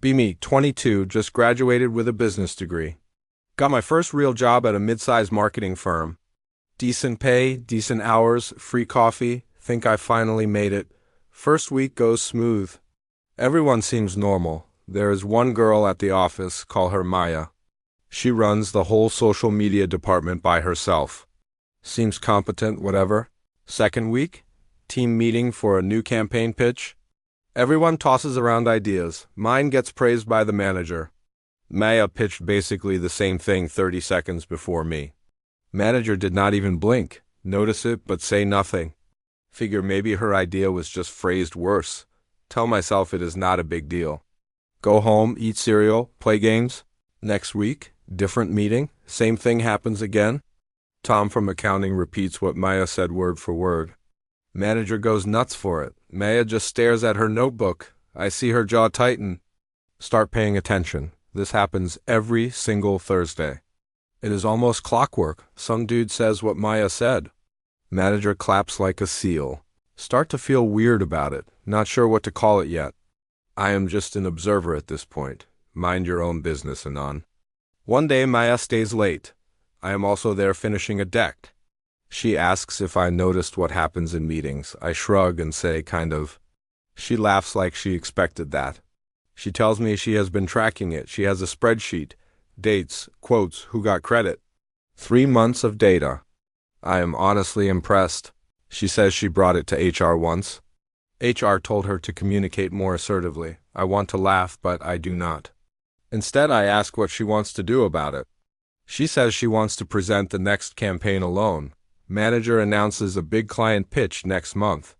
Be me, 22, just graduated with a business degree. Got my first real job at a mid-sized marketing firm. Decent pay, decent hours, free coffee. Think I finally made it. First week goes smooth. Everyone seems normal. There is one girl at the office, call her Maya. She runs the whole social media department by herself. Seems competent, whatever. Second week, team meeting for a new campaign pitch. Everyone tosses around ideas. Mine gets praised by the manager. Maya pitched basically the same thing 30 seconds before me. Manager did not even blink, notice it but say nothing. Figure maybe her idea was just phrased worse. Tell myself it is not a big deal. Go home, eat cereal, play games. Next week, different meeting, same thing happens again. Tom from accounting repeats what Maya said word for word. Manager goes nuts for it. Maya just stares at her notebook. I see her jaw tighten. Start paying attention. This happens every single Thursday. It is almost clockwork. Some dude says what Maya said. Manager claps like a seal. Start to feel weird about it. Not sure what to call it yet. I am just an observer at this point. Mind your own business, Anon. One day Maya stays late. I am also there finishing a deck. She asks if I noticed what happens in meetings. I shrug and say, kind of. She laughs like she expected that. She tells me she has been tracking it. She has a spreadsheet. Dates, quotes, who got credit. 3 months of data. I am honestly impressed. She says she brought it to HR once. HR told her to communicate more assertively. I want to laugh, but I do not. Instead, I ask what she wants to do about it. She says she wants to present the next campaign alone. Manager announces a big client pitch next month.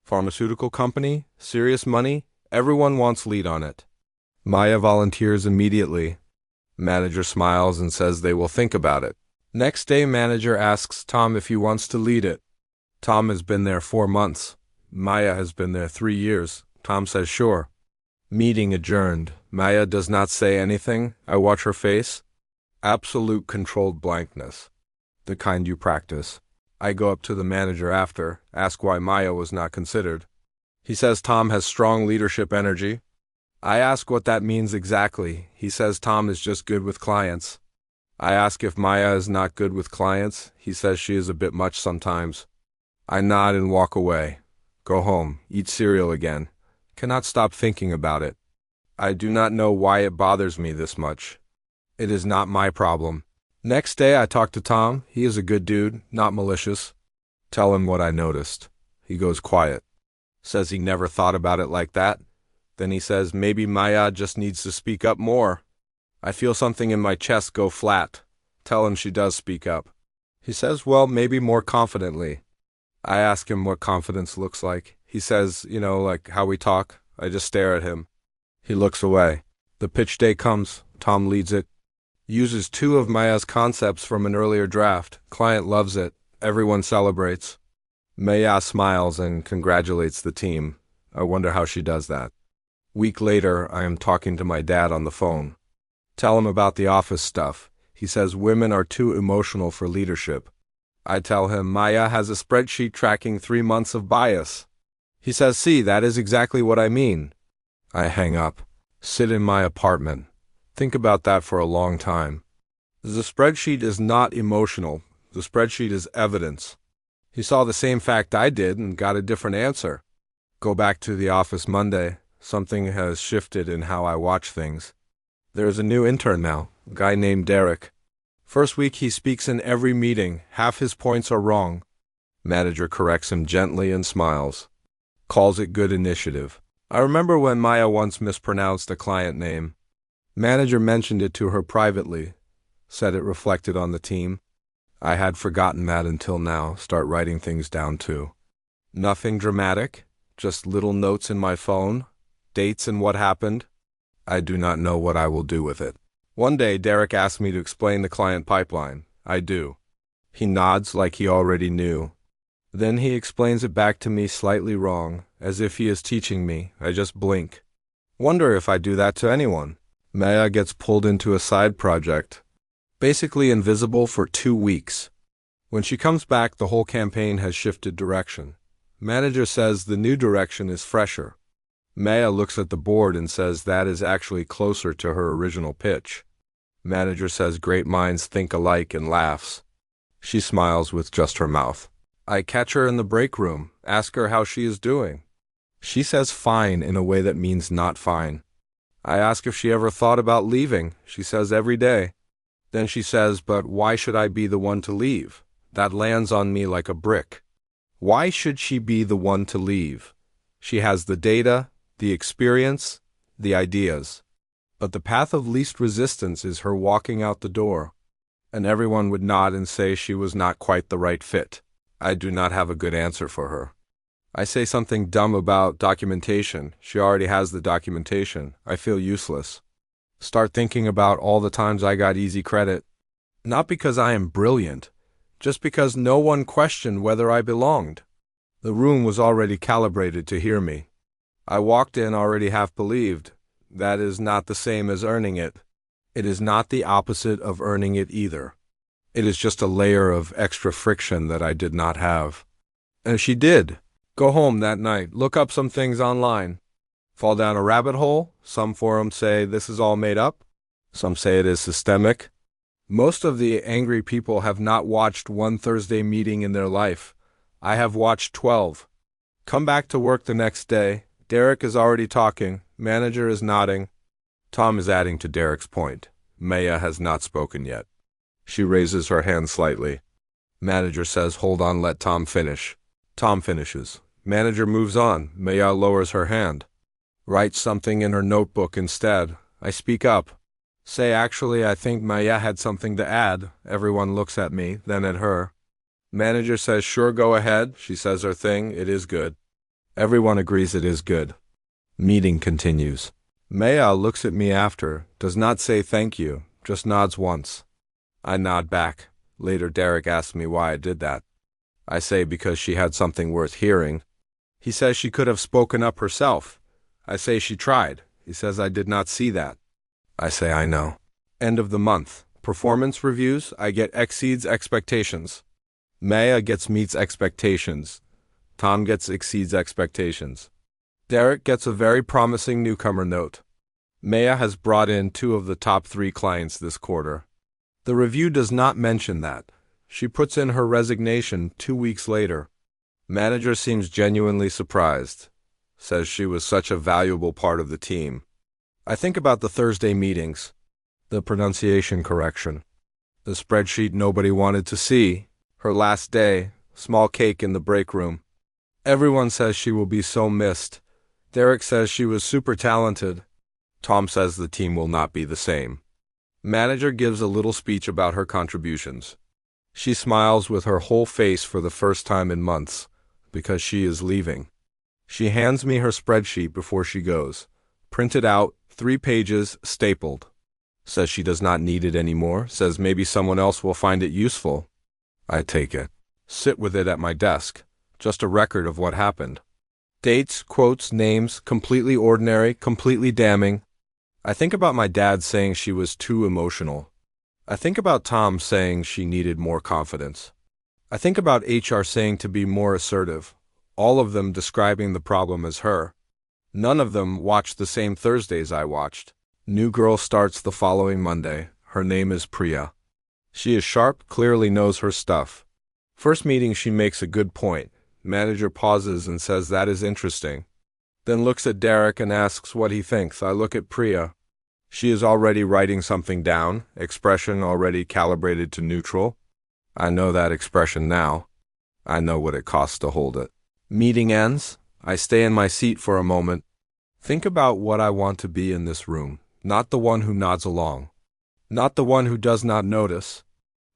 Pharmaceutical company, serious money, everyone wants lead on it. Maya volunteers immediately. Manager smiles and says they will think about it. Next day, manager asks Tom if he wants to lead it. Tom has been there 4 months. Maya has been there 3 years. Tom says sure. Meeting adjourned. Maya does not say anything. I watch her face. Absolute controlled blankness. The kind you practice. I go up to the manager after, ask why Maya was not considered. He says Tom has strong leadership energy. I ask what that means exactly. He says Tom is just good with clients. I ask if Maya is not good with clients. He says she is a bit much sometimes. I nod and walk away. Go home, eat cereal again. Cannot stop thinking about it. I do not know why it bothers me this much. It is not my problem. Next day I talk to Tom. He is a good dude, not malicious. Tell him what I noticed. He goes quiet. Says he never thought about it like that. Then he says maybe Maya just needs to speak up more. I feel something in my chest go flat. Tell him she does speak up. He says, well, maybe more confidently. I ask him what confidence looks like. He says, like how we talk. I just stare at him. He looks away. The pitch day comes. Tom leads it. Uses 2 of Maya's concepts from an earlier draft. Client loves it. Everyone celebrates. Maya smiles and congratulates the team. I wonder how she does that. Week later, I am talking to my dad on the phone. Tell him about the office stuff. He says women are too emotional for leadership. I tell him Maya has a spreadsheet tracking 3 months of bias. He says, see, that is exactly what I mean. I hang up. Sit in my apartment. Think about that for a long time. The spreadsheet is not emotional. The spreadsheet is evidence. He saw the same fact I did and got a different answer. Go back to the office Monday. Something has shifted in how I watch things. There is a new intern now, a guy named Derek. First week he speaks in every meeting. Half his points are wrong. Manager corrects him gently and smiles. Calls it good initiative. I remember when Maya once mispronounced a client name. Manager mentioned it to her privately. Said it reflected on the team. I had forgotten that until now. Start writing things down too. Nothing dramatic. Just little notes in my phone. Dates and what happened. I do not know what I will do with it. One day, Derek asked me to explain the client pipeline. I do. He nods like he already knew. Then he explains it back to me slightly wrong, as if he is teaching me. I just blink. Wonder if I do that to anyone. Maya gets pulled into a side project. Basically invisible for 2 weeks. When she comes back, the whole campaign has shifted direction. Manager says the new direction is fresher. Maya looks at the board and says that is actually closer to her original pitch. Manager says great minds think alike and laughs. She smiles with just her mouth. I catch her in the break room, ask her how she is doing. She says fine in a way that means not fine. I ask if she ever thought about leaving. She says every day. Then she says, but why should I be the one to leave? That lands on me like a brick. Why should she be the one to leave? She has the data, the experience, the ideas. But the path of least resistance is her walking out the door. And everyone would nod and say she was not quite the right fit. I do not have a good answer for her. I say something dumb about documentation. She already has the documentation. I feel useless. Start thinking about all the times I got easy credit. Not because I am brilliant, just because no one questioned whether I belonged. The room was already calibrated to hear me. I walked in already half believed. That is not the same as earning it. It is not the opposite of earning it either. It is just a layer of extra friction that I did not have. And she did. Go home that night, look up some things online. Fall down a rabbit hole. Some forums say this is all made up. Some say it is systemic. Most of the angry people have not watched one Thursday meeting in their life. I have watched 12. Come back to work the next day. Derek is already talking. Manager is nodding. Tom is adding to Derek's point. Maya has not spoken yet. She raises her hand slightly. Manager says, hold on, let Tom finish. Tom finishes. Manager moves on. Maya lowers her hand. Writes something in her notebook instead. I speak up. Say, actually, I think Maya had something to add. Everyone looks at me, then at her. Manager says, sure, go ahead. She says her thing. It is good. Everyone agrees it is good. Meeting continues. Maya looks at me after, does not say thank you, just nods once. I nod back. Later Derek asks me why I did that. I say because she had something worth hearing. He says she could have spoken up herself. I say she tried. He says I did not see that. I say I know. End of the month. Performance reviews. I get exceeds expectations. Maya gets meets expectations. Tom gets exceeds expectations. Derek gets a very promising newcomer note. Maya has brought in 2 of the top 3 clients this quarter. The review does not mention that. She puts in her resignation 2 weeks later. Manager seems genuinely surprised. Says she was such a valuable part of the team. I think about the Thursday meetings. The pronunciation correction. The spreadsheet nobody wanted to see. Her last day. Small cake in the break room. Everyone says she will be so missed. Derek says she was super talented. Tom says the team will not be the same. Manager gives a little speech about her contributions. She smiles with her whole face for the first time in months, because she is leaving. She hands me her spreadsheet before she goes. Printed out, 3 pages, stapled. Says she does not need it anymore, says maybe someone else will find it useful. I take it. Sit with it at my desk. Just a record of what happened. Dates, quotes, names, completely ordinary, completely damning. I think about my dad saying she was too emotional. I think about Tom saying she needed more confidence. I think about HR saying to be more assertive. All of them describing the problem as her. None of them watched the same Thursdays I watched. New girl starts the following Monday. Her name is Priya. She is sharp, clearly knows her stuff. First meeting she makes a good point. Manager pauses and says that is interesting. Then looks at Derek and asks what he thinks. I look at Priya. She is already writing something down, expression already calibrated to neutral. I know that expression now. I know what it costs to hold it. Meeting ends. I stay in my seat for a moment. Think about what I want to be in this room, not the one who nods along. Not the one who does not notice.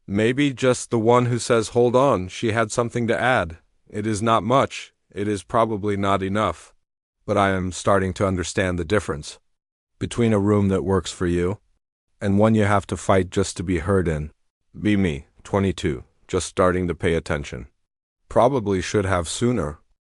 Maybe just the one who says, hold on, she had something to add. It is not much. It is probably not enough. But I am starting to understand the difference between a room that works for you and one you have to fight just to be heard in. Be me, 22, just starting to pay attention. Probably should have sooner.